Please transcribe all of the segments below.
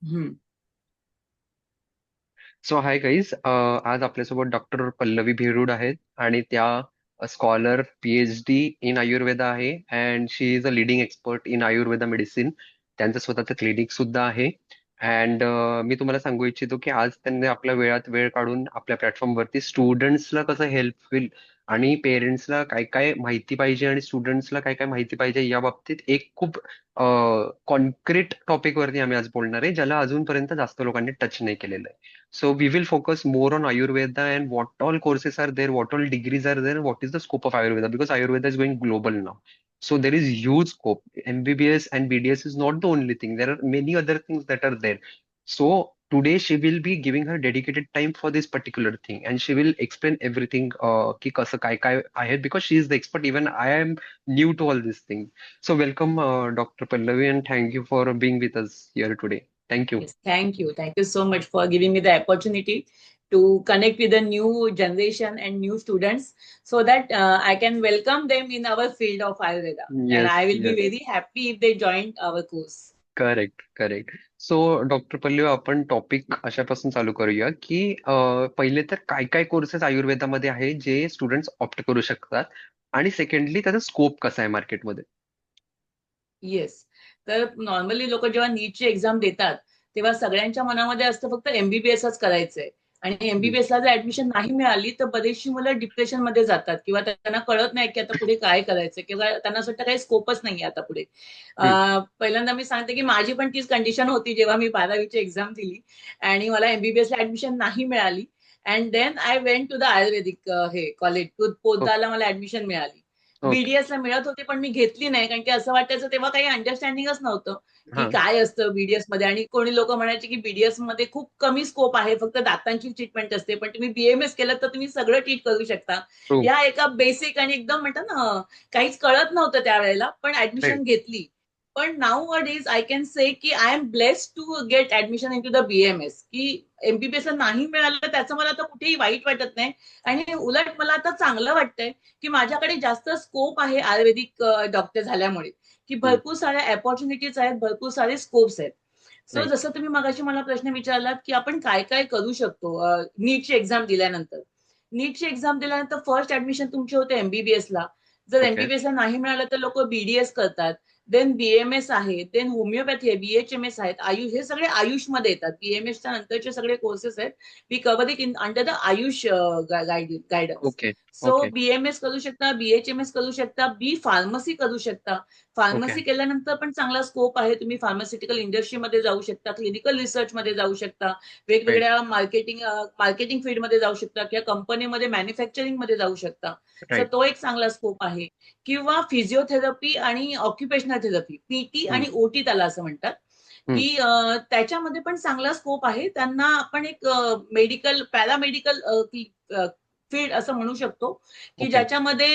हम्म. So hi guys, आज आपल्यासोबत डॉक्टर पल्लवी भेरूड आहेत आणि त्या स्कॉलर PhD इन आयुर्वेदा आहे and she is a leading expert in Ayurveda medicine. त्यांचं स्वतःचं क्लिनिक सुद्धा आहे. अँड मी तुम्हाला सांगू इच्छितो की आज त्यांनी आपल्या वेळात वेळ काढून आपल्या प्लॅटफॉर्मवरती स्टुडंट्सला कसं हेल्प होईल आणि पेरेंट्सला काय काय माहिती पाहिजे आणि स्टुडंट्सला काय काय माहिती पाहिजे या बाबतीत एक खूप कॉन्क्रीट टॉपिक वरती आम्ही आज बोलणार आहे, ज्याला अजूनपर्यंत जास्त लोकांनी टच नाही केलेलं आहे. So we will focus more on Ayurveda and what all courses are there, what all degrees are there, what is the scope of Ayurveda because Ayurveda is going global now. So there is huge scope. MBBS and BDS is not the only thing. There are many other things that are there. So today she will be giving her dedicated time for this particular thing and she will explain everything ki कसं काय काय आहे because she is the expert. Even I am new to all these things. So welcome Dr. Pallavi and thank you for being with us here today. Thank you. Yes, thank you. Thank you so much for giving me the opportunity to connect with the new generation and new students so that I can welcome them in our field of Ayurveda. And Yes, I will be yes. very happy if they join our course. Correct, correct. So doctor Pallavi, आपण topic अशापासून चालू करूया की पहिले तर काय काय courses आयुर्वेदामध्ये आहे जे स्टुडंट्स ऑप्ट करू शकतात आणि सेकंडली त्याचा स्कोप कसा आहे मार्केटमध्ये. येस. तर नॉर्मली लोक जेव्हा नीटची एक्झाम देतात तेव्हा सगळ्यांच्या मनामध्ये असतं फक्त एमबीबीएसच करायचंय. आणि हम्म, एमबीबीएस ला जर ऍडमिशन नाही मिळाली तर बरीचशी मुलं डिप्रेशन मध्ये जातात किंवा त्यांना कळत नाही की आता पुढे काय करायचं किंवा त्यांना असं वाटतं काही स्कोपच नाही आता पुढे. हम्म. पहिल्यांदा मी सांगते की माझी पण तीच कंडिशन होती जेव्हा मी 12वीची एक्झाम दिली आणि मला एमबीबीएस ला ऍडमिशन नाही मिळाली. And then I went to the ayurvedic हे कॉलेज पोद्दारला मला ऍडमिशन मिळाली. ओके. बीडीएस ला मिळत होते पण मी घेतली नाही कारण की असं वाटायचं तेव्हा काही अंडरस्टँडिंगच नव्हतं की हा. काय असतं बीडीएस मध्ये. आणि कोणी लोक म्हणायचे की बीडीएस मध्ये खूप कमी स्कोप आहे, फक्त दातांची ट्रीटमेंट असते, पण तुम्ही बीएमएस केलं तर तुम्ही सगळं ट्रीट करू शकता. ट्रू. या एका बेसिक आणि एकदम म्हणतात ना काहीच कळत नव्हतं त्यावेळेला पण ऍडमिशन राईट. घेतली. पण nowadays I can say की I am blessed to get admission in to the BMS की एमबीबीएस नाही मिळालं त्याचं मला आता कुठेही वाईट वाटत नाही. आणि उलट मला आता चांगलं वाटतंय की माझ्याकडे जास्त स्कोप आहे आयुर्वेदिक डॉक्टर झाल्यामुळे, की हम्म. भरपूर साऱ्या अपॉर्च्युनिटीज आहेत, भरपूर सारे स्कोप्स आहेत. So right. जसं तुम्ही मगाशी मला प्रश्न विचारलात की आपण काय काय करू शकतो नीटची एक्झाम दिल्यानंतर. नीटची एक्झाम दिल्यानंतर फर्स्ट ऍडमिशन तुमचे होते एमबीबीएस ला. जर ओके. एमबीबीएस ला नाही मिळालं तर लोक बीडीएस करतात. देन बीएमएस आहे, देन होमिओपॅथी आहे, बीएचएमएस आहेत, आयुष, हे सगळे आयुष मध्ये येतात. बीएमएसच्या नंतरचे सगळे कोर्सेस आहेत. We cover it in under the AYUSH guidance. Okay. So okay. BMS करू शकता, बीएचएमएस करू शकता, बी फार्मसी करू शकता. ओके. फार्मसी केल्यानंतर पण चांगला स्कोप आहे, तुम्ही फार्मास्युटिकल इंडस्ट्रीमध्ये जाऊ शकता, क्लिनिकल रिसर्च मध्ये जाऊ शकता, राईट. वेगवेगळ्या मार्केटिंग फील्डमध्ये जाऊ शकता किंवा कंपनीमध्ये मॅन्युफॅक्चरिंग मध्ये जाऊ शकता. So right. तो एक चांगला स्कोप आहे. किंवा फिजिओथेरपी आणि ऑक्युपेशनल थेरपी, पीटी हम्म, आणि ओटी त्याला असं म्हणतात, हम्म. की त्याच्यामध्ये पण चांगला स्कोप आहे. त्यांना आपण एक मेडिकल पॅरामेडिकल फील्ड असं म्हणू शकतो, की ओके. ज्याच्यामध्ये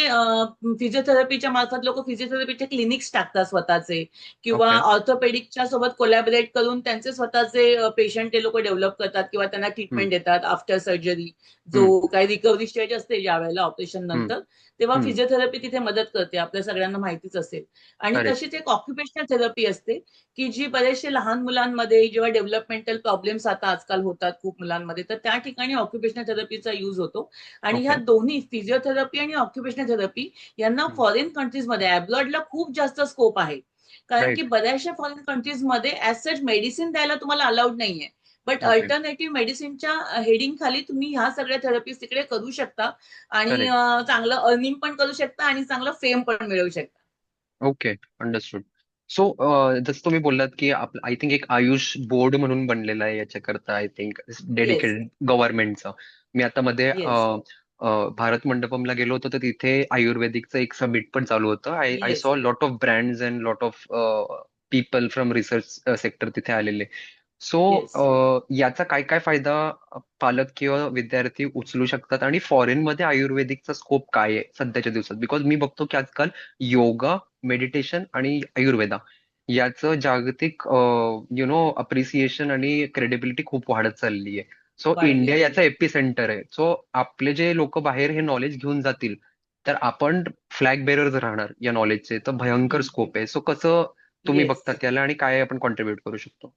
फिजिओथेरपीच्या मार्फत लोक फिजिओथेरपीचे क्लिनिक्स टाकतात स्वतःचे, किंवा ओके. ऑर्थोपेडिकच्या सोबत कोलॅबरेट करून त्यांचे स्वतःचे पेशंट ते लोक डेव्हलप करतात किंवा त्यांना हम्म, ट्रीटमेंट देतात आफ्टर सर्जरी. जो हम्म, काही रिकव्हरी स्टेज असते ज्या वेळेला ऑपरेशन हम्म, नंतर, तेव्हा हम्म. फिजिओथेरपी तिथे मदत करते, आपल्या सगळ्यांना माहितीच असेल. आणि करेक्ट. तशीच एक ऑक्युपेशनल थेरपी असते, की जी बरेचसे लहान मुलांमध्ये जेव्हा डेव्हलपमेंटल प्रॉब्लेम्स आता आजकाल होतात खूप मुलांमध्ये, तर त्या ठिकाणी ऑक्युपेशनल थेरपीचा यूज होतो. आणि ह्या ओके. दोन्ही फिजिओथेरपी आणि ऑक्युपेशनल थेरपी यांना फॉरेन कंट्रीजमध्ये अब्रॉडला खूप जास्त स्कोप आहे. कारण की राईट. बऱ्याचशा फॉरेन कंट्रीजमध्ये ऍज सच मेडिसिन द्यायला तुम्हाला अलाउड नाहीये. But okay. अल्टरनेटिव्ह मेडिसिनच्या हेडिंग खाली तुम्ही ह्या सगळ्या थेरपीज तिकडे करू शकता. आणि करेक्ट. चांगलं अर्निंग पण करू शकता आणि चांगलं फेम पण मिळवू शकता. ओके. अंडरस्टूड. सो जसं तुम्ही बोललात की आय थिंक एक आयुष बोर्ड म्हणून बनलेलं आहे याच्याकरता, आय थिंक येस. डेडिकेटेड गव्हर्नमेंटचं. मी आता मध्ये येस. भारत मंडपमला गेलो होतो तर तिथे आयुर्वेदिकचं एक समिट पण चालू होतं. I I yes. Saw lot of brands and lot of people from research sector तिथे आलेले. So yes. याचा काय काय फायदा पालक किंवा विद्यार्थी उचलू शकतात आणि फॉरेनमध्ये आयुर्वेदिकचा स्कोप काय आहे सध्याच्या दिवसात? बिकॉज मी बघतो की आजकाल योगा, मेडिटेशन आणि आयुर्वेदा याचं जागतिक अप्रिसिएशन आणि क्रेडिबिलिटी खूप वाढत चालली आहे. सो वाढली इंडिया आहे. याचा एपी सेंटर आहे. सो आपले जे लोक बाहेर हे नॉलेज घेऊन जातील तर आपण फ्लॅग बेरर्स राहणार या नॉलेजचे. तर भयंकर स्कोप आहे. सो कसं तुम्ही येस. बघता त्याला आणि काय आपण कॉन्ट्रीब्युट करू शकतो?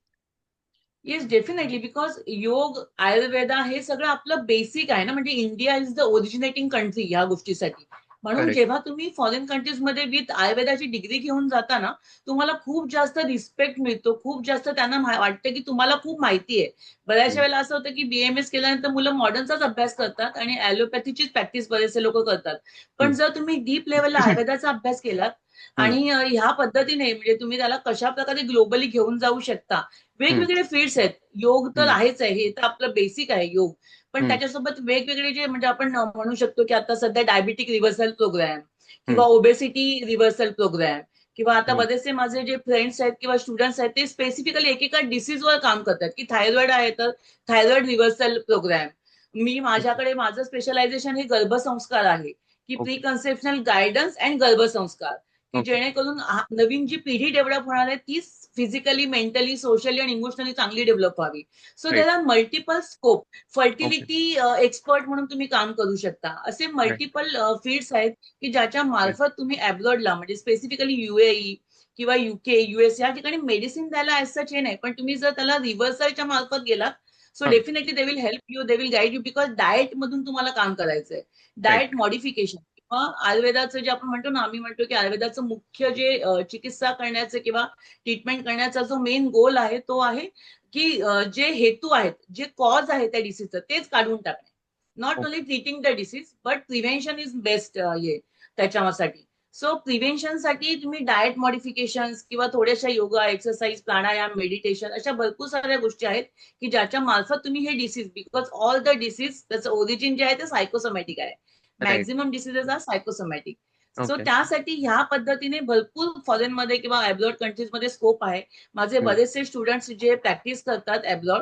Yes, definitely. बिकॉज योग, आयुर्वेदा हे सगळं आपलं बेसिक आहे ना, म्हणजे India is the originating country ह्या गोष्टीसाठी. म्हणून करेक्ट. जेव्हा तुम्ही फॉरेन कंट्रीजमध्ये विथ आयुर्वेदाची डिग्री घेऊन जाता ना, तुम्हाला खूप जास्त रिस्पेक्ट मिळतो, खूप जास्त त्यांना वाटतं की तुम्हाला खूप माहिती आहे. बऱ्याचशा वेळेला असं होतं की बीएमएस केल्यानंतर मुलं मॉडर्नचाच अभ्यास करतात आणि ॲलोपॅथीचीच प्रॅक्टिस बरेचसे लोक करतात. पण जर तुम्ही डीप लेवलला आयुर्वेदाचा अभ्यास केलात आणि ह्या पद्धतीने म्हणजे तुम्ही त्याला कशा प्रकारे ग्लोबली घेऊन जाऊ शकता. वेगवेगळे फील्ड्स आहेत. योग तर आहेच आहे, हे तर आपलं बेसिक आहे योग. पण त्याच्यासोबत वेगवेगळे जे म्हणजे आपण म्हणू शकतो की आता सध्या डायबिटिक रिव्हर्सल प्रोग्राम किंवा ओबेसिटी रिव्हर्सल प्रोग्राम किंवा आता बरेचसे माझे जे फ्रेंड्स आहेत किंवा स्टुडंट्स आहेत ते स्पेसिफिकली एकेका डिसीजवर काम करतात की थायरॉइड आहे तर थायरॉइड रिव्हर्सल प्रोग्राम. मी माझ्याकडे माझं स्पेशलायझेशन हे गर्भसंस्कार आहे की प्री ओके. कन्सेप्शनल गायडन्स अँड गर्भसंस्कार, की ओके. जेणेकरून नवीन जी पिढी डेव्हलप होणार आहे ती फिजिकली, मेंटली, सोशली आणि इमोशनली चांगली डेव्हलप व्हावी. So there right. Are multiple scope. Okay. Fertility expert म्हणून तुम्ही काम करू शकता. असे राईट. मल्टिपल फील्ड्स आहेत की ज्याच्या ओके. मार्फत तुम्ही अब्रॉडला म्हणजे स्पेसिफिकली युएई किंवा युके, युएस या ठिकाणी मेडिसिन द्यायला ऍज सच हे नाही, पण तुम्ही जर त्याला रिव्हर्सलच्या मार्फत गेलात सो हां. Definitely they will help you, they will guide you, because diet मधून तुम्हाला काम करायचंय. Diet right. मॉडिफिकेशन किंवा आयुर्वेदाचं जे आपण म्हणतो ना, आम्ही म्हणतो की आयुर्वेदाचं मुख्य जे चिकित्सा करण्याचं किंवा ट्रीटमेंट करण्याचा जो मेन गोल आहे तो आहे की जे हेतू आहेत, जे कॉज आहे त्या डिसीजचं तेच काढून टाकणे. Not only okay. Treating the disease but prevention is best हे त्याच्यासाठी. सो प्रिव्हेन्शनसाठी तुम्ही डाएट मॉडिफिकेशन किंवा थोड्याशा योगा, एक्सरसाइज, प्राणायाम, मेडिटेशन अशा भरपूर साऱ्या गोष्टी आहेत की ज्याच्या मार्फत तुम्ही हे disease, because all the disease त्याचं ओरिजिन जे आहे ते सायकोसोमॅटिक आहे. Right. Maximum diseases are psychosomatic. So okay. त्यासाठी ह्या पद्धतीने भरपूर फॉरेनमध्ये किंवा अब्रॉड कंट्रीजमध्ये स्कोप आहे. माझे बरेचसे स्टुडंट्स जे प्रॅक्टिस करतात अब्रॉड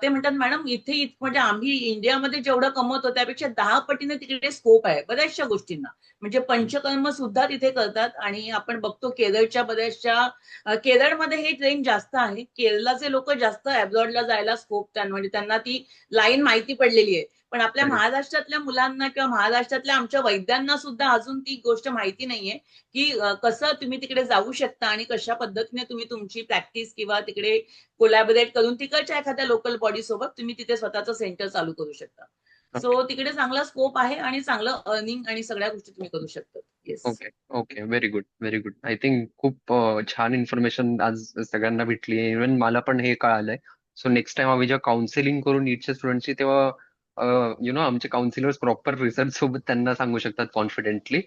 ते म्हणतात मॅडम इथे म्हणजे आम्ही इंडियामध्ये जेवढं कमवतो त्यापेक्षा 10 पटीने तिकडे स्कोप आहे बऱ्याचशा गोष्टींना. म्हणजे पंचकर्म सुद्धा तिथे करतात आणि आपण बघतो केरळच्या बऱ्याचशा केरळमध्ये हे ट्रेंड जास्त आहे. केरळचे लोक जास्त अब्रॉडला जायला स्कोप म्हणजे त्यांना ती लाईन माहिती पडलेली आहे. पण आपल्या करेक्ट. महाराष्ट्रातल्या मुलांना किंवा महाराष्ट्रातल्या आमच्या वैद्यांना सुद्धा अजून ती गोष्ट माहिती नाहीये की कसं तुम्ही तिकडे जाऊ शकता आणि कशा पद्धतीने तुम्ही तुमची प्रॅक्टिस किंवा तिकडे कोलॅबोरेट करून तिकडच्या एखाद्या लोकल बॉडी सोबत तुम्ही तिथे स्वतःचं सेंटर चालू करू शकता. ओके. सो तिकडे चांगला स्कोप आहे आणि चांगलं अर्निंग आणि सगळ्या गोष्टी तुम्ही करू शकता. Yes. Okay. Okay. Very good. Very good. I think खूप छान इन्फॉर्मेशन आज सगळ्यांना भेटली आहे. इव्हन मला पण हे कळालंय. सो नेक्स्ट टाइम आम्ही जेव्हा काउन्सिलिंग करू नीटच्या स्टुडंटची तेव्हा आमचे काउन्सिलर्स प्रॉपर रिसर्च सोबत त्यांना सांगू शकतात कॉन्फिडेंटली.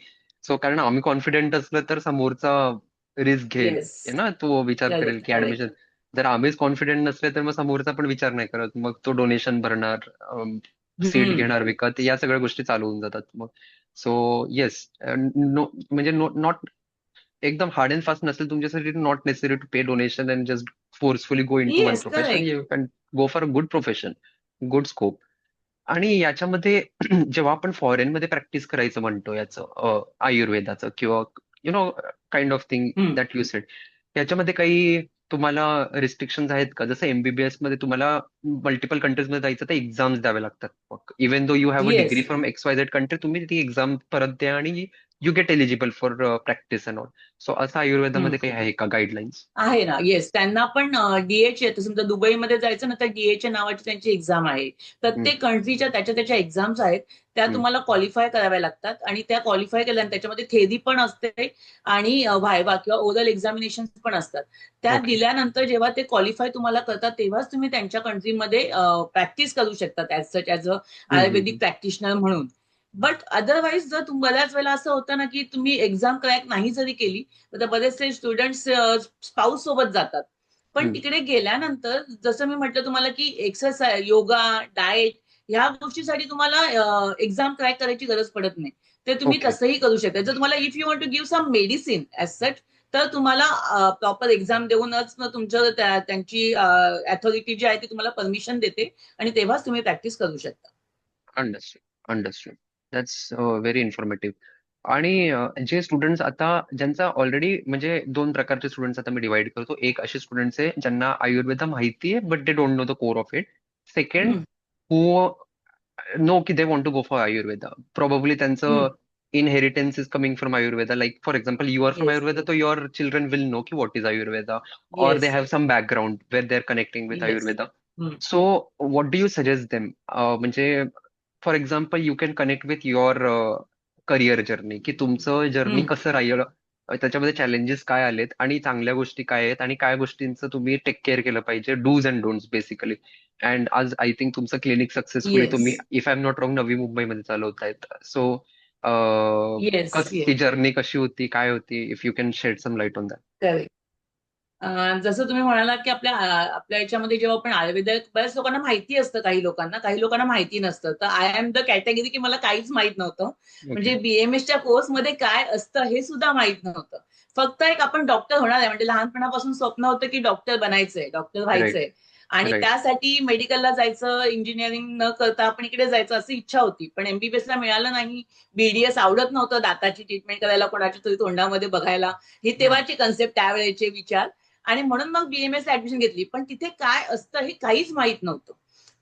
सो कारण आम्ही कॉन्फिडेंट असलं तर समोरचा रिस्क घेईल येस. ना, तो विचार करेल करेक्ट, की करेक्ट. ऍडमिशन. जर आम्हीच कॉन्फिडेंट नसले तर मग समोरचा पण विचार नाही करत. मग तो डोनेशन भरणार, सीट हम्म. घेणार विकत, या सगळ्या गोष्टी चालू होऊन जातात मग. सो येस, नो म्हणजे नॉट एकदम हार्ड अँड फास्ट नसेल तुमच्यासाठी, not necessary to pay donation and just forcefully go into one yes, profession. Correct. You can go for a good profession, good scope. आणि याच्यामध्ये जेव्हा आपण foreign मध्ये practice करायचं म्हणतो याचं आयुर्वेदाचं किंवा काइंड ऑफ थिंग हम्म. दॅट यू सेड, याच्यामध्ये काही तुम्हाला रिस्ट्रिक्शन्स आहेत का? जसं एमबीबीएस मध्ये तुम्हाला मल्टिपल कंट्रीज मध्ये जायचं तर एक्झाम्स द्यावे लागतात. मग even though you have a degree yes. From X Y Z country, तुम्ही ती एक्झाम परत द्या आणि you get eligible for practice and all. So असं आयुर्वेदामध्ये काही आहे का गाईडलाईन्स? आहे ना. येस, त्यांना पण डीएच येतं. समजा दुबईमध्ये जायचं ना तर डीएच नावाची त्यांची एक्झाम आहे. हम्म. प्रत्येक कंट्रीच्या त्याच्या त्याच्या एक्झाम्स आहेत. त्या हम्म. तुम्हाला क्वालिफाय कराव्या लागतात आणि त्या क्वालिफाय केल्यानंतर त्याच्यामध्ये थेरी पण असते आणि व्हायवा किंवा ओरल एक्झामिनेशन पण असतात. त्या ओके. दिल्यानंतर जेव्हा ते क्वालिफाय तुम्हाला करतात तेव्हाच तुम्ही त्यांच्या कंट्रीमध्ये प्रॅक्टिस करू शकतात ऍज सच ऍज अ हम्म. आयुर्वेदिक प्रॅक्टिशनर म्हणून. बट अदरवाईज जर बऱ्याच वेळेला असं होतं ना की तुम्ही एक्झाम क्रॅक नाही जरी केली तर बरेचसे स्टुडंट्स स्पाऊस सोबत जातात. पण हम्म. तिकडे गेल्यानंतर जसं मी म्हटलं तुम्हाला की एक्सरसाइज, योगा, डाएट ह्या गोष्टीसाठी तुम्हाला एक्झाम क्रॅक करायची गरज पडत नाही. ते तुम्ही ओके. तसंही करू शकता. जर तुम्हाला if you want to give some medicine as such तर तुम्हाला प्रॉपर एक्झाम देऊनच मग तुमचं त्यांची अथॉरिटी जी आहे ती तुम्हाला परमिशन देते आणि तेव्हाच तुम्ही प्रॅक्टिस करू शकता. Understood. Understood. That's very informative. आणि जे स्टुडंट्स आता ज्यांचा ऑलरेडी म्हणजे दोन प्रकारचे स्टुडंट्स आता मी डिवाइड करतो. एक असे स्टुडंट्स आहे ज्यांना आयुर्वेद माहिती आहे but they don't know the core of it. Second, hmm. Who know की they want to go for Ayurveda. Probably त्यांचं hmm. inheritance is coming from Ayurveda. Like, for example, you are from yes, Ayurveda, so your children will know ki what is Ayurveda, or they yes, have some background where they're connecting with yes. Ayurveda. So, what do you suggest them? म्हणजे, for example, you can connect with your career journey, की तुमचं journey कसं राहिलं, त्याच्यामध्ये challenges काय आलेत, आणि चांगल्या गोष्टी काय आहेत, आणि काय गोष्टींचं तुम्ही टेक केअर केलं पाहिजे, dos and don'ts basically. And आज आय थिंक तुमचं क्लिनिक सक्सेसफुली येस, तुम्ही, if I am not wrong, Navi मुंबईमध्ये चालवतायत. सो येस, ती येस. जर्नी कशी होती, काय होती, if you can shed some light on that. Correct. जसं तुम्ही म्हणालात की आपल्या याच्यामध्ये जेव्हा आपण आयुर्वेद, बऱ्याच लोकांना माहिती असतं, काही लोकांना माहिती नसतं. तर आय एम द कॅटेगरी की मला काहीच माहित नव्हतं. ओके. म्हणजे बीएमएसच्या कोर्समध्ये काय असतं हे सुद्धा माहित नव्हतं. फक्त एक आपण डॉक्टर होणार आहे म्हणजे लहानपणापासून स्वप्न होतं की डॉक्टर बनायचंय, डॉक्टर राईट. व्हायचंय. आणि राईट. त्यासाठी मेडिकलला जायचं, इंजिनिअरिंग न करता आपण इकडे जायचं अशी इच्छा होती. पण एमबीबीएसला मिळालं नाही. बीडीएस आवडत नव्हतं, दाताची ट्रीटमेंट करायला कोणाच्या तरी तोंडामध्ये बघायला. ही तेव्हाची कन्सेप्ट, त्यावेळेचे विचार. आणि म्हणून मग बीएमएस ला ऍडमिशन घेतली. पण तिथे काय असतं हे काहीच माहित नव्हतं.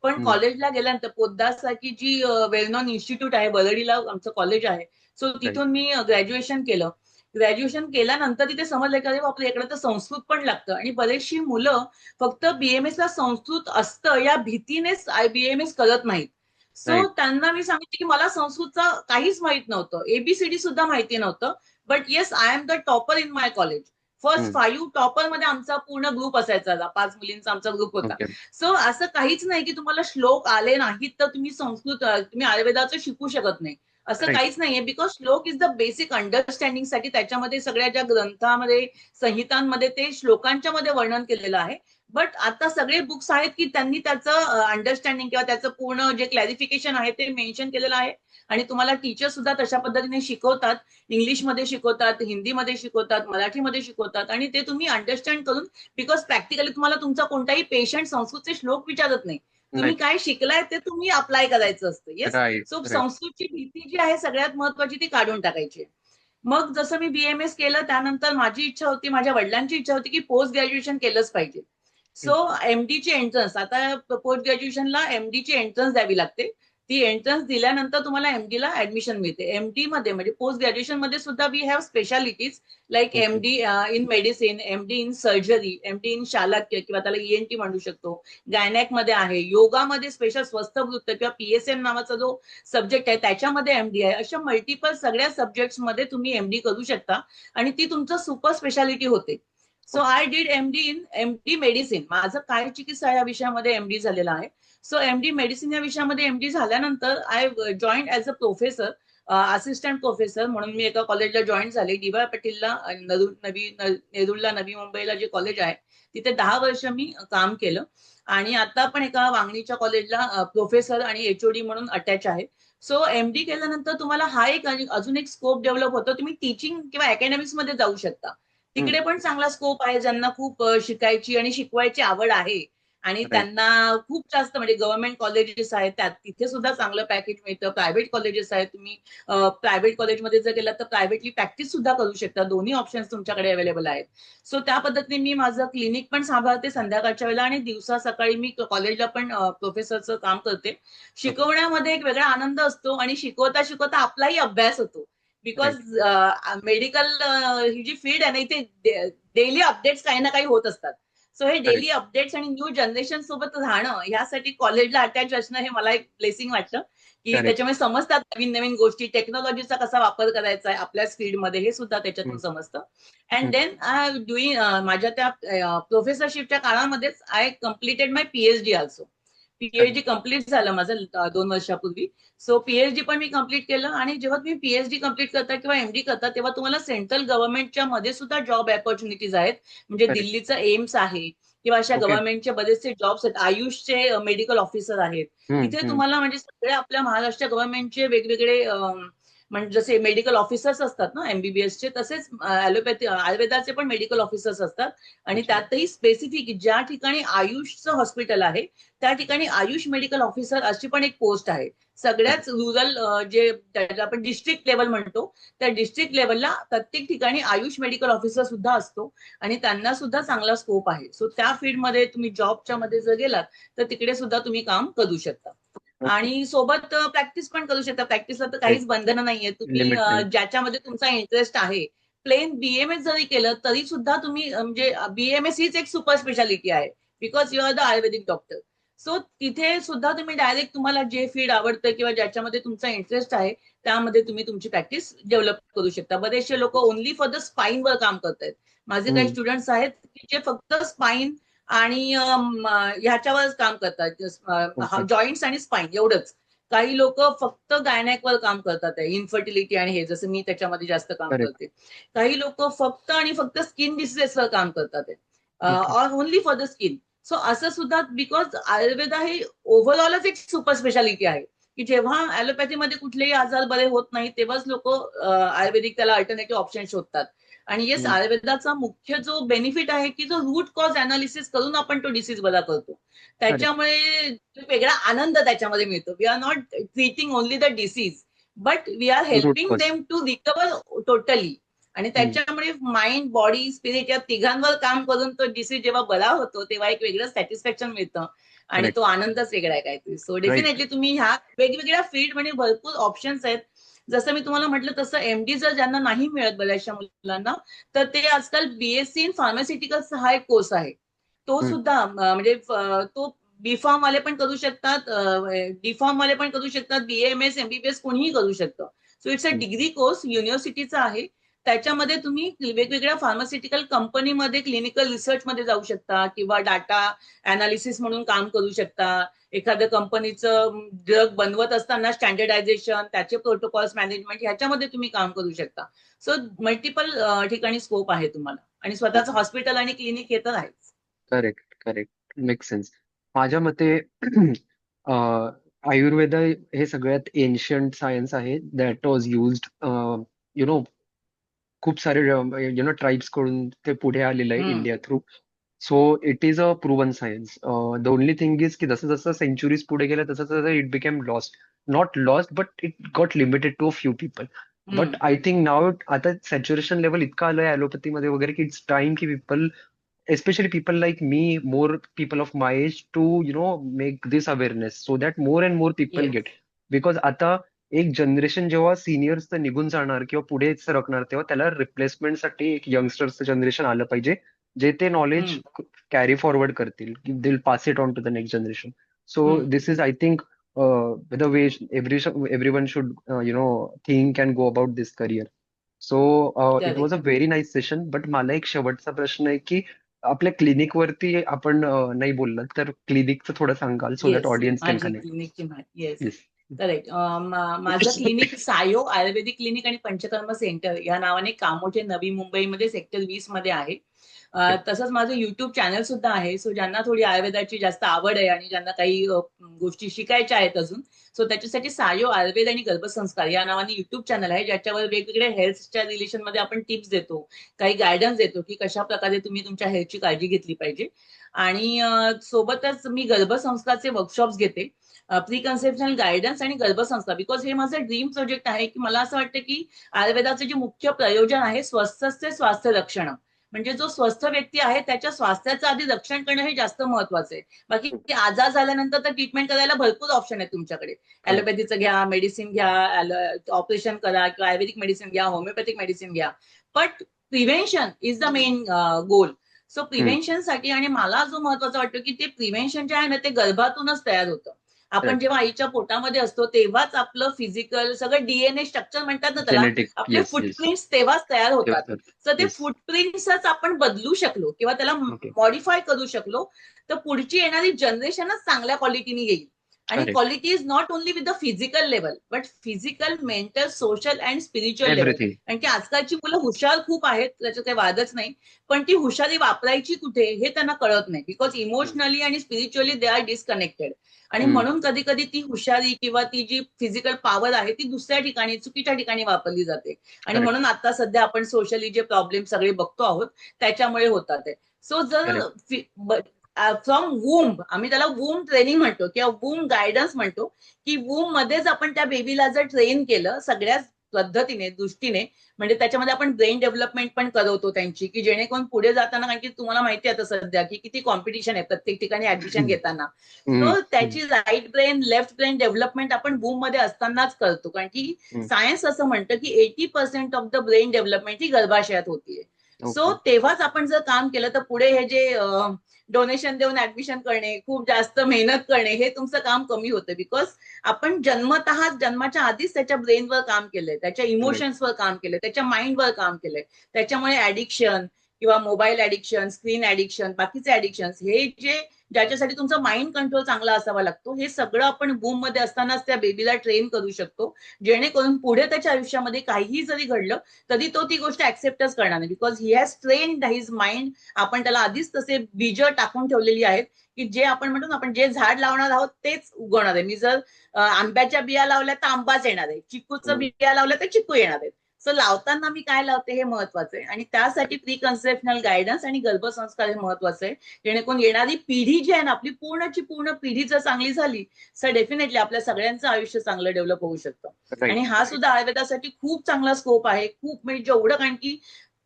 पण कॉलेजला गेल्यानंतर पोद्दार सारखी जी वेल नोन इन्स्टिट्यूट आहे, वरळीला आमचं कॉलेज आहे. So right. तिथून मी ग्रॅज्युएशन केलं. ग्रॅज्युएशन केल्यानंतर तिथे समजलं की अरे बापरे, इकडे तर संस्कृत पण लागतं. आणि बरेचशी मुलं फक्त बीएमएस ला संस्कृत असतं या भीतीनेच बीएमएस करत नाहीत. So right. त्यांना मी सांगितलं की मला संस्कृतचं काहीच माहित नव्हतं, एबीसीडी सुद्धा माहिती नव्हतं. But yes, I am the topper in my college. First 5 topper मध्ये आमचा पूर्ण ग्रुप असायचा, 5 मुलींचा आमचा ग्रुप होता. ओके. सो असं काहीच नाही की तुम्हाला श्लोक आले नाहीत तर तुम्ही संस्कृत, तुम्ही आयुर्वेदाचं शिकू शकत नाही, असं राईट. काहीच नाहीये. बिकॉज श्लोक इज द बेसिक अंडरस्टँडिंग साठी त्याच्यामध्ये सगळ्या ज्या ग्रंथामध्ये, संहितांमध्ये ते श्लोकांच्या मध्ये वर्णन केलेलं आहे. बट आता सगळे बुक्स आहेत की त्यांनी त्याचं अंडरस्टँडिंग किंवा त्याचं पूर्ण जे क्लॅरिफिकेशन आहे ते मेन्शन केलेलं आहे. आणि तुम्हाला टीचर सुद्धा तशा पद्धतीने शिकवतात. इंग्लिशमध्ये शिकवतात, हिंदीमध्ये शिकवतात, मराठीमध्ये शिकवतात. आणि ते तुम्ही अंडरस्टँड करून, बिकॉज प्रॅक्टिकली तुम्हाला तुमचा कोणताही पेशंट संस्कृतचे श्लोक विचारत नाही, तुम्ही राईट. काय शिकलाय ते तुम्ही अप्लाय करायचं असतं. येस. राईट. So right. संस्कृतची भीती जी आहे सगळ्यात महत्वाची ती काढून टाकायची. मग जसं मी बीएमएस केलं त्यानंतर माझी इच्छा होती, माझ्या वडिलांची इच्छा होती की पोस्ट ग्रॅज्युएशन केलंच पाहिजे. सो एमडीची एंट्रन्स, आता पोस्ट ग्रॅज्युएशनला एमडीची एंट्रन्स द्यावी लागते. ती एंट्रन्स दिल्यानंतर तुम्हाला एमडीला ऍडमिशन मिळते. एमडी मध्ये म्हणजे पोस्ट ग्रॅज्युएशन मध्ये सुद्धा we have specialities like okay. MD in medicine, MD in surgery, MD in Shalakya किंवा त्याला ईएनटी म्हणू शकतो. गायनॅक मध्ये आहे, योगामध्ये स्पेशल स्वस्थवृत्त किंवा पीएसएम नावाचा जो सब्जेक्ट आहे त्याच्यामध्ये एमडी आहे. अशा मल्टिपल सगळ्या सब्जेक्ट्स मध्ये तुम्ही एमडी करू शकता आणि ती तुमचं सुपर स्पेशालिटी होते. So I did MD in MD medicine. माझं काय चिकित्सा या विषयामध्ये एमडी झालेला आहे. सो एमडी मेडिसिन या विषयामध्ये एमडी झाल्यानंतर I join as a professor, assistant professor म्हणून मी एका कॉलेजला जॉईन झाले, डी.वाय पाटीलला, नेरुळला, नवी मुंबईला जे कॉलेज आहे तिथे 10 वर्ष मी काम केलं. आणि आता पण एका वांगणीच्या कॉलेजला प्रोफेसर आणि एचओडी म्हणून अटॅच आहे. सो एमडी केल्यानंतर तुम्हाला हा एक अजून एक स्कोप डेव्हलप होतो, तुम्ही टीचिंग किंवा अकॅडमिक्स मध्ये जाऊ शकता. तिकडे पण चांगला स्कोप आहे, ज्यांना खूप शिकायची आणि शिकवायची आवड आहे. आणि राईट. त्यांना खूप जास्त म्हणजे गव्हर्नमेंट कॉलेजेस आहेत त्यात, तिथे सुद्धा चांगलं पॅकेज मिळतं. प्रायव्हेट कॉलेजेस आहेत, तुम्ही प्रायव्हेट कॉलेजमध्ये जर गेलात तर प्रायव्हेटली प्रॅक्टिस सुद्धा करू शकता. दोन्ही ऑप्शन्स तुमच्याकडे अवेलेबल आहेत. सो त्या पद्धतीने मी माझं क्लिनिक पण सांभाळते संध्याकाळच्या वेळेला, आणि दिवसा सकाळी मी कॉलेजला पण प्रोफेसरचं काम करते. ओके. शिकवण्यामध्ये एक वेगळा आनंद असतो आणि शिकवता शिकवता आपलाही अभ्यास होतो. Because right. मेडिकल ही जी फील्ड आहे ना, इथे डेली अपडेट्स काही ना काही होत असतात. सो हे डेली करेक्ट. अपडेट्स आणि न्यू जनरेशन सोबत राहणं, यासाठी कॉलेजला अटॅच असणं हे मला एक ब्लेसिंग वाटतं. की करेक्ट. त्याच्यामुळे समजतात नवीन नवीन गोष्टी, टेक्नॉलॉजीचा कसा वापर करायचा आहे आपल्याच फील्डमध्ये हे सुद्धा त्याच्यातून समजतं. अँड देन आय डुईंग, माझ्या त्या प्रोफेसरशिपच्या काळामध्येच I completed my PhD also. PhD complete झालं माझं 2 वर्षापूर्वी. सो पीएचडी पण मी कम्प्लीट केलं. आणि जेव्हा तुम्ही पीएचडी कम्प्लीट करता किंवा एमडी करता तेव्हा तुम्हाला सेंट्रल गव्हर्नमेंटच्या मध्ये सुद्धा जॉब ऑपॉर्च्युनिटीज आहेत. म्हणजे करेक्ट. दिल्लीचं एम्स आहे किंवा अशा ओके. गव्हर्नमेंटचे बरेचसे जॉब्स आहेत, आयुषचे मेडिकल ऑफिसर आहेत. तिथे तुम्हाला म्हणजे सगळे आपल्या महाराष्ट्र गव्हर्नमेंटचे वेगवेगळे म्हणजे जसे मेडिकल ऑफिसर्स असतात ना एमबीबीएसचे, तसेच ॲलोपॅथी आयुर्वेदाचे पण मेडिकल ऑफिसर्स असतात. आणि अच्छा. त्यातही स्पेसिफिक ज्या ठिकाणी आयुषचं हॉस्पिटल आहे त्या ठिकाणी आयुष मेडिकल ऑफिसर अशी पण एक पोस्ट आहे. सगळ्याच करेक्ट. रुरल जे त्याला आपण डिस्ट्रिक्ट लेवल म्हणतो, त्या डिस्ट्रिक्ट लेवलला प्रत्येक ठिकाणी आयुष मेडिकल ऑफिसर सुद्धा असतो. आणि त्यांना सुद्धा चांगला स्कोप आहे. सो त्या फील्डमध्ये तुम्ही जॉबच्या मध्ये जर गेलात तर तिकडे सुद्धा तुम्ही काम करू शकता. ओके. आणि सोबत प्रॅक्टिस पण करू शकता. प्रॅक्टिसला तर राईट. काहीच बंधनं नाहीये. तुम्ही लिमिट नाही. ज्याच्यामध्ये तुमचा इंटरेस्ट आहे, प्लेन बीएमएस जरी केलं तरी सुद्धा तुम्ही म्हणजे बीएमएस हीच एक सुपर स्पेशालिटी आहे, because you are the Ayurvedic doctor. So तिथे सुद्धा तुम्ही डायरेक्ट तुम्हाला जे फील्ड आवडतं किंवा ज्याच्यामध्ये तुमचा इंटरेस्ट आहे त्यामध्ये तुम्ही तुमची प्रॅक्टिस डेव्हलप करू शकता. बरेचसे लोक ओनली फॉर द स्पाईनवर काम करतायत. माझे काही हम्म. स्टुडंट्स आहेत की जे फक्त स्पाईन आणि ह्याच्यावरच काम करतात, ओके. जॉईंट्स आणि स्पाईन एवढंच. काही लोक फक्त गायनॅकवर काम करतात आहे, इन्फर्टिलिटी आणि हे, जसं मी त्याच्यामध्ये जास्त काम करेक्ट. करते. काही लोक फक्त आणि फक्त स्किन डिसीजेसवर काम करतात आहे, okay. Or only for the skin. So असं सुद्धा, बिकॉज आयुर्वेदा हे ओव्हरऑलच एक सुपर स्पेशालिटी आहे, की जेव्हा ऍलोपॅथीमध्ये कुठलेही आजार बरे होत नाही तेव्हाच लोक आयुर्वेदिक त्याला अल्टरनेटिव्ह ऑप्शन शोधतात. आणि येस, हम्म. आयुर्वेदाचा मुख्य जो बेनिफिट आहे की जो रूट कॉज अनालिसिस करून आपण तो डिसीज बरा करतो. करेक्ट. त्याच्यामुळे वेगळा आनंद त्याच्यामध्ये मिळतो. We are not treating only the disease, but we are root helping cause. Them to recover totally. आणि त्याच्यामुळे माइंड, बॉडी, स्पिरिट या तिघांवर काम करून तो डिसीज जेव्हा बरा होतो तेव्हा एक वेगळं सॅटिस्फॅक्शन मिळतं आणि तो करेक्ट. आनंदच वेगळा आहे काहीतरी. So right. डेफिनेटली तुम्ही ह्या वेगवेगळ्या फील्ड म्हणजे भरपूर ऑप्शन्स आहेत. जसं मी तुम्हाला म्हटलं तसं एमडी जर ज्यांना नाही मिळत बऱ्याचशा मुलांना, तर ते आजकाल बीएससी इन फार्मास्युटिकल्स हा एक कोर्स आहे. तो हम्म. सुद्धा म्हणजे तो बी फॉर्म वाले पण करू शकतात, डी फॉर्म वाले पण करू शकतात, बीएमएस, एमबीबीएस कोणीही करू शकतं. सो इट्स अ हम्म. डिग्री कोर्स, युनिव्हर्सिटीचा आहे. त्याच्यामध्ये तुम्ही वेगवेगळ्या फार्मास्युटिकल कंपनीमध्ये क्लिनिकल रिसर्चमध्ये जाऊ शकता किंवा डाटा अनालिसिस म्हणून काम करू शकता. एखाद्या कंपनीचं ड्रग बनवत असताना स्टँडर्डायझेशन, त्याचे प्रोटोकॉल्स मॅनेजमेंट ह्याच्यामध्ये तुम्ही काम करू शकता. सो मल्टिपल ठिकाणी स्कोप आहे तुम्हाला. आणि स्वतःचं हॉस्पिटल आणि क्लिनिक हे तर आहेच. करेक्ट. करेक्ट. Make sense. माझ्या मते अं, आयुर्वेद हे सगळ्यात एन्शंट सायन्स आहे that was used you know खूप सारे ट्राईब्स कडून ते पुढे आलेलं आहे hmm. India through. So it is a proven science. The only thing is की जसं जसं सेंचुरीज पुढे गेल्या तसं तसं it became lost. Not lost but it got limited to a few people. But hmm. I think now आता saturation level इतकं आलंय ॲलोपॅथीमध्ये वगैरे की इट्स टाइम की people, especially people like me, more people of my age, to make this awareness so that more and more people yes. get. Because आता एक generation जेव्हा सिनियर्सचं निघून जाणार किंवा पुढे सरकणार तेव्हा त्याला रिप्लेसमेंट साठी एक यंगस्टर्सचं जनरेशन आलं पाहिजे, जे ते नॉलेज हम्म. कॅरी फॉरवर्ड करतील, they'll pass it on to the next generation. So hmm. This is I think the way everyone should think and go about this career. So it was correct. A very nice session. But मला एक शेवटचा प्रश्न आहे की आपल्या clinic वरती आपण नाही बोललं तर क्लिनिकचं थोडं सांगाल so that yes, audience can माझी कनेक्ट. क्लिनिकची माहिती. Yes, yes. करेक्ट. माझं क्लिनिक सायो आयुर्वेदिक क्लिनिक आणि पंचकर्म सेंटर या नावाने कामोठे नवी मुंबईमध्ये सेक्टर 20 मध्ये आहे. तसंच माझं युट्यूब चॅनल सुद्धा आहे. सो ज्यांना थोडी आयुर्वेदाची जास्त आवड आहे आणि ज्यांना काही गोष्टी शिकायच्या आहेत अजून, सो त्याच्यासाठी सायो आयुर्वेद आणि गर्भसंस्कार या नावाने युट्यूब चॅनल आहे, ज्याच्यावर वेगवेगळ्या हेल्थच्या रिलेशनमध्ये आपण टिप्स देतो, काही गायडन्स देतो की कशा प्रकारे तुम्ही तुमच्या हेल्थची काळजी घेतली पाहिजे. आणि सोबतच मी गर्भसंस्कारचे वर्कशॉप्स घेते, प्री कन्सेप्शनल गायडन्स आणि गर्भसंस्कार, बिकॉज हे माझं ड्रीम प्रोजेक्ट आहे. की मला असं वाटतं की आयुर्वेदाचं जे मुख्य प्रयोजन आहे स्वस्थचे स्वास्थ्य रक्षण, म्हणजे जो स्वस्थ व्यक्ती आहे त्याच्या स्वास्थ्याचं आधी रक्षण करणं हे जास्त महत्वाचं आहे. बाकी आजार झाल्यानंतर तर ट्रीटमेंट करायला भरपूर ऑप्शन आहे तुमच्याकडे. करेक्ट. ॲलोपॅथीचं घ्या, मेडिसिन घ्या, ऑपरेशन करा किंवा आयुर्वेदिक मेडिसिन घ्या, होमिओपॅथिक मेडिसिन घ्या, but prevention is the main goal. So प्रिव्हेन्शनसाठी, आणि मला जो महत्वाचा वाटतो की ते प्रिव्हेन्शन जे आहे ना ते गर्भातूनच तयार होतं. आपण करेक्ट. जेव्हा आईच्या पोटामध्ये असतो तेव्हाच आपलं फिजिकल सगळं डीएनए स्ट्रक्चर म्हणतात ना त्याला, जेनेटिक. आपले येस. येस. फुटप्रिंट्स तेव्हाच तयार होतात. तर ते येस. फुटप्रिंट्सच आपण बदलू शकलो किंवा त्याला ओके. मॉडिफाय करू शकलो, तर पुढची येणारी जनरेशनच चांगल्या क्वालिटीने येईल. आणि correct. Quality is not only with the physical level, but physical, mental, social and spiritual level. Everything. कारण की आजकालची मुलं हुशार खूप आहेत, त्याच्यात काही वादच नाही, पण ती हुशारी वापरायची कुठे हे त्यांना कळत नाही, बिकॉज इमोशनली आणि स्पिरिच्युअली दे आर डिस्कनेक्टेड. आणि म्हणून कधी कधी ती हुशारी किंवा ती जी फिजिकल पॉवर आहे ती दुसऱ्या ठिकाणी, चुकीच्या ठिकाणी वापरली जाते. आणि करेक्ट. म्हणून आता सध्या आपण सोशली जे प्रॉब्लेम सगळे बघतो आहोत त्याच्यामुळे होतात. सो जर करेक्ट. फ्रॉम वूम, आम्ही त्याला वूम ट्रेनिंग म्हणतो किंवा वूम गायडन्स म्हणतो, की वूम मध्येच आपण त्या बेबीला जर ट्रेन केलं सगळ्याच पद्धतीने दृष्टीने, म्हणजे त्याच्यामध्ये आपण ब्रेन डेव्हलपमेंट पण करवतो त्यांची, की जेणेकरून पुढे जाताना, कारण की तुम्हाला माहिती आहे आता सध्या की किती कॉम्पिटिशन आहे प्रत्येक ठिकाणी ऍडमिशन घेताना. हम्म, सो हम्म, त्याची right brain left brain development आपण बूम मध्ये असतानाच करतो, कारण की हम्म. सायन्स असं म्हणतं की 80% ऑफ द ब्रेन डेव्हलपमेंट ही गर्भाशयात होतीये. So okay. तेव्हाच आपण जर काम केलं तर पुढे हे जे डोनेशन देऊन ऍडमिशन करणे, खूप जास्त मेहनत करणे, हे तुमचं काम कमी होतं. बिकॉज आपण जन्माच्या आधीच त्याच्या ब्रेनवर काम केलंय, त्याच्या राईट. इमोशन्सवर काम केलंय, त्याच्या माइंडवर काम केलंय. त्याच्यामुळे ऍडिक्शन किंवा मोबाईल ऍडिक्शन, स्क्रीन ऍडिक्शन, बाकीचे ऍडिक्शन, हे जे ज्याच्यासाठी तुमचा माइंड कंट्रोल चांगला असावा लागतो, हे सगळं आपण बूम मध्ये असतानाच त्या बेबीला ट्रेन करू शकतो, जेणेकरून पुढे त्याच्या आयुष्यामध्ये काहीही जरी घडलं तरी तो ती गोष्ट ऍक्सेप्टच करणार नाही. Because he has trained his mind. आपण त्याला आधीच तसे बीज टाकून ठेवलेली आहेत, की जे आपण म्हणतो ना, आपण जे झाड लावणार आहोत तेच उगवणार आहे. मी जर आंब्याच्या बिया लावल्या तर आंबाच येणार आहे, चिकूचं हम्म. बिया लावल्या तर चिकू येणार आहे. सो लावताना मी काय लावते हे महत्वाचं आहे, आणि त्यासाठी प्री कन्सेप्शनल गायडन्स आणि गर्भसंस्कार हे महत्वाचं आहे, जेणेकरून येणारी पिढी जी आहे ना, आपली पूर्णची पूर्ण पिढी जर चांगली झाली तर डेफिनेटली आपल्या सगळ्यांचं आयुष्य चांगलं डेव्हलप होऊ शकतं. आणि राईट. हा सुद्धा आयुर्वेदासाठी खूप चांगला स्कोप आहे, खूप म्हणजे जेवढं, कारण की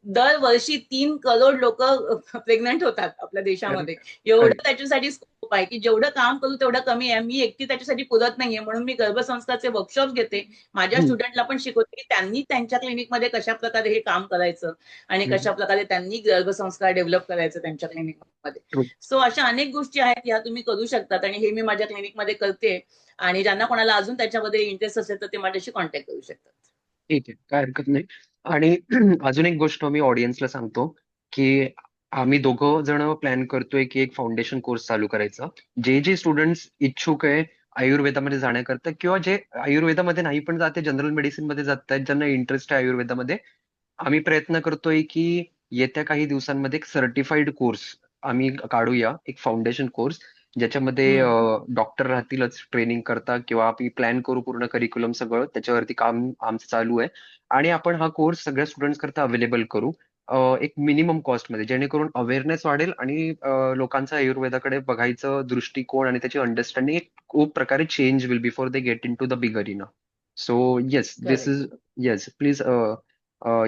दरवर्षी 3 करोड लोक प्रेग्नंट होतात आपल्या देशामध्ये. करेक्ट. एवढं करेक्ट. त्याच्यासाठी स्कोप आहे की जेवढं काम करू तेवढं कमी आहे. मी एकटी त्याच्यासाठी पुरत नाहीये, म्हणून मी गर्भसंस्कारचे वर्कशॉप घेते. माझ्या हम्म, स्टुडंटला पण शिकवते की त्यांनी त्यांच्या क्लिनिकमध्ये कशा प्रकारे हे काम करायचं आणि हम्म. कशा प्रकारे त्यांनी गर्भसंस्कार डेव्हलप करायचं त्यांच्या क्लिनिकमध्ये. ट्रू. सो अशा अनेक गोष्टी आहेत ह्या तुम्ही करू शकतात, आणि हे मी माझ्या क्लिनिकमध्ये करते. आणि ज्यांना कोणाला अजून त्याच्यामध्ये इंटरेस्ट असेल तर ते माझ्याशी कॉन्टॅक्ट करू शकतात. ठीक आहे, काय हरकत नाही. आणि अजून एक गोष्ट मी ऑडियन्सला सांगतो, की आम्ही दोघं जण प्लॅन करतोय की एक फाउंडेशन कोर्स चालू करायचा. जे जे स्टुडंट्स इच्छुक आहे आयुर्वेदामध्ये जाण्याकरता, किंवा जे आयुर्वेदामध्ये नाही पण जाते, जनरल मेडिसिन मध्ये जात आहेत, ज्यांना इंटरेस्ट आहे आयुर्वेदामध्ये, आम्ही प्रयत्न करतोय की येत्या काही दिवसांमध्ये एक सर्टिफाईड कोर्स आम्ही काढूया, एक फाउंडेशन कोर्स, ज्याच्यामध्ये हम्म. डॉक्टर राहतीलच ट्रेनिंग करता, किंवा आम्ही प्लॅन करू पूर्ण करिक्युलम सगळं, त्याच्यावरती काम आमचं चालू आहे. आणि आपण हा कोर्स सगळ्या स्टुडंट्स करता अवेलेबल करू, एक मिनिमम कॉस्टमध्ये, जेणेकरून अवेअरनेस वाढेल आणि लोकांचा आयुर्वेदाकडे बघायचं दृष्टिकोन आणि त्याची अंडरस्टँडिंग खूप प्रकारे change will before they get in to the big arena. So yes, this correct. Is, yes please,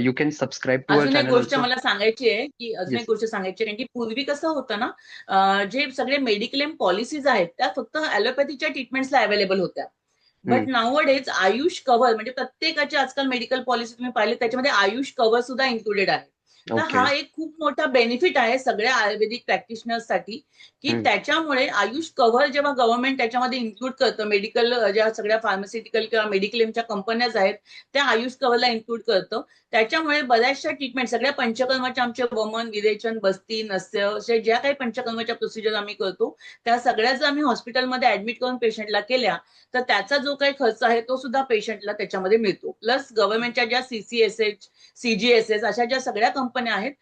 you can subscribe to our अजून एक चॅनल गोष्ट ऑल्सो. मला सांगायची आहे, की अजून एक येस. गोष्ट सांगायची आहे, कारण की पूर्वी कसं होतं ना, जे सगळे मेडिक्लेम पॉलिसीज आहेत त्या फक्त ॲलोपॅथीच्या ट्रीटमेंट्सला अवेलेबल होत्या. हम्म. But now days Ayush cover, म्हणजे प्रत्येकाची आजकाल मेडिकल पॉलिसी तुम्ही पाहिली त्याच्यामध्ये आयुष कव्हर सुद्धा इन्क्लुडेड आहे. तर ओके. हा एक खूप मोठा बेनिफिट आहे सगळ्या आयुर्वेदिक प्रॅक्टिशनर्ससाठी, की हम्म. त्याच्यामुळे आयुष कव्हर जेव्हा गव्हर्नमेंट त्याच्यामध्ये इन्क्लूड करतं, मेडिकल ज्या सगळ्या फार्मास्युटिकल किंवा मेडिक्लेमच्या कंपन्याज आहेत त्या आयुष कव्हरला इन्क्लूड करतं. त्याच्यामुळे बऱ्याचशा ट्रीटमेंट, सगळ्या पंचकर्माच्या, आमचे वमन, विरेचन, बस्ती, नस्य, अशा ज्या काही पंचकर्माच्या प्रोसिजर आम्ही करतो त्या सगळ्या जर आम्ही हॉस्पिटलमध्ये ऍडमिट करून पेशंटला केल्या तर त्याचा जो काही खर्च आहे तो सुद्धा पेशंटला त्याच्यामध्ये मिळतो. प्लस गव्हर्नमेंटच्या ज्या CCSH, CGSS अशा ज्या सगळ्या कंपन्या आहेत,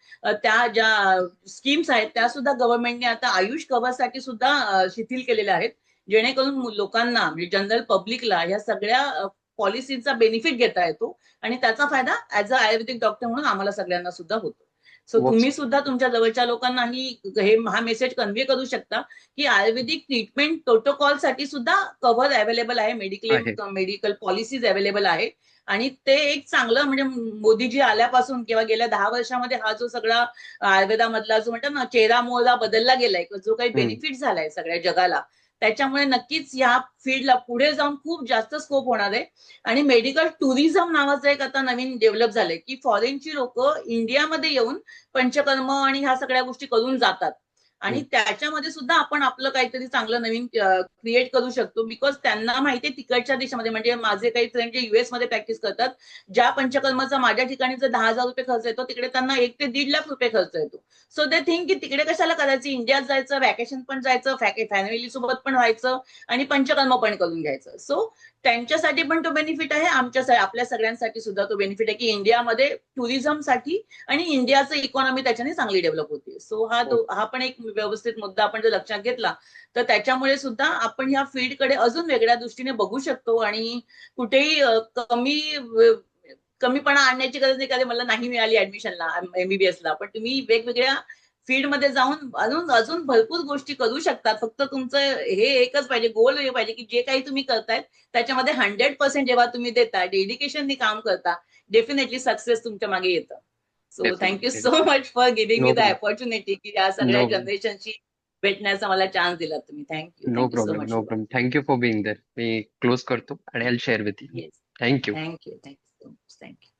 त्या ज्या स्कीम्स आहेत त्या सुद्धा गव्हर्नमेंटने आता आयुष कव्हरसाठी सुद्धा शिथिल केलेल्या आहेत, जेणेकरून लोकांना, म्हणजे जनरल पब्लिकला या सगळ्या पॉलिसीचा बेनिफिट घेता येतो, आणि त्याचा फायदा ऍज अ आयुर्वेदिक डॉक्टर म्हणून आम्हाला सगळ्यांना सुद्धा होतो. So works. तुम्ही सुद्धा तुमच्या जवळच्या लोकांनाही हा मेसेज कन्व्हे करू शकता की आयुर्वेदिक ट्रीटमेंट प्रोटोकॉलसाठी सुद्धा कव्हर अवेलेबल आहे, आहे. मेडिकल पॉलिसीज अवेलेबल आहे. आणि ते एक चांगलं, म्हणजे मोदीजी आल्यापासून किंवा गेल्या 10 वर्षामध्ये हा जो सगळा आयुर्वेदामधला जो म्हणतात ना चेहरा मोहरा बदलला गेलाय, जो काही हम्म. बेनिफिट झालाय सगळ्या जगाला, त्याच्यामुळे नक्कीच या फील्डला पुढे जाऊन खूप जास्त स्कोप होणार आहे. आणि मेडिकल टुरिझम नावाचं एक आता नवीन डेव्हलप झालंय, की फॉरेनची लोक इंडियामध्ये येऊन पंचकर्म आणि ह्या सगळ्या गोष्टी करून जातात, आणि हम्म. त्याच्यामध्ये सुद्धा आपण आपलं काहीतरी चांगलं नवीन क्रिएट करू शकतो. बिकॉज त्यांना माहितीये तिकडच्या देशामध्ये, म्हणजे माझे काही फ्रेंड जे US मध्ये प्रॅक्टिस करतात, ज्या पंचकर्माचा माझ्या ठिकाणी जर 10,000 रुपये खर्च येतो तिकडे त्यांना 1 ते 1.5 लाख रुपये खर्च येतो. सो दे थिंक की तिकडे कशाला करायचं, इंडियात जायचं, व्हॅकेशन पण जायचं, फॅमिली सोबत पण व्हायचं आणि पंचकर्म पण करून घ्यायचं. सो त्यांच्यासाठी पण तो बेनिफिट आहे, आपल्या सगळ्यांसाठी सुद्धा तो बेनिफिट आहे, की इंडियामध्ये टुरिझमसाठी आणि इंडियाचं इकॉनॉमी त्याच्याने चांगली डेव्हलप होते. सो हा पण एक व्यवस्थित मुद्दा आपण जर लक्षात घेतला तर त्याच्यामुळे सुद्धा आपण ह्या फील्डकडे अजून वेगळ्या दृष्टीने बघू शकतो, आणि कुठेही कमीपणा आणण्याची गरज नाही, कारण मला नाही मिळाली ऍडमिशनला MBBS ला, पण तुम्ही वेगवेगळ्या फील्डमध्ये जाऊन अजून अजून भरपूर गोष्टी करू शकतात. फक्त तुमचं हे एकच पाहिजे, गोल हे पाहिजे की जे काही तुम्ही करतायत त्याच्यामध्ये 100% जेव्हा तुम्ही देता, डेडिकेशननी काम करता, डेफिनेटली सक्सेस तुमच्या मागे येतं. So thank you definitely. So much for giving me know the opportunity की या सगळ्या नो जनरेशनशी भेटण्याचा मला चान्स दिला तुम्ही. Thank you. No thank you so problem, much no for problem. Thank you for being there. मी क्लोज करतो आणि I will share with you. Yes. Thank you. Thank you. Thank you so much. Thank you.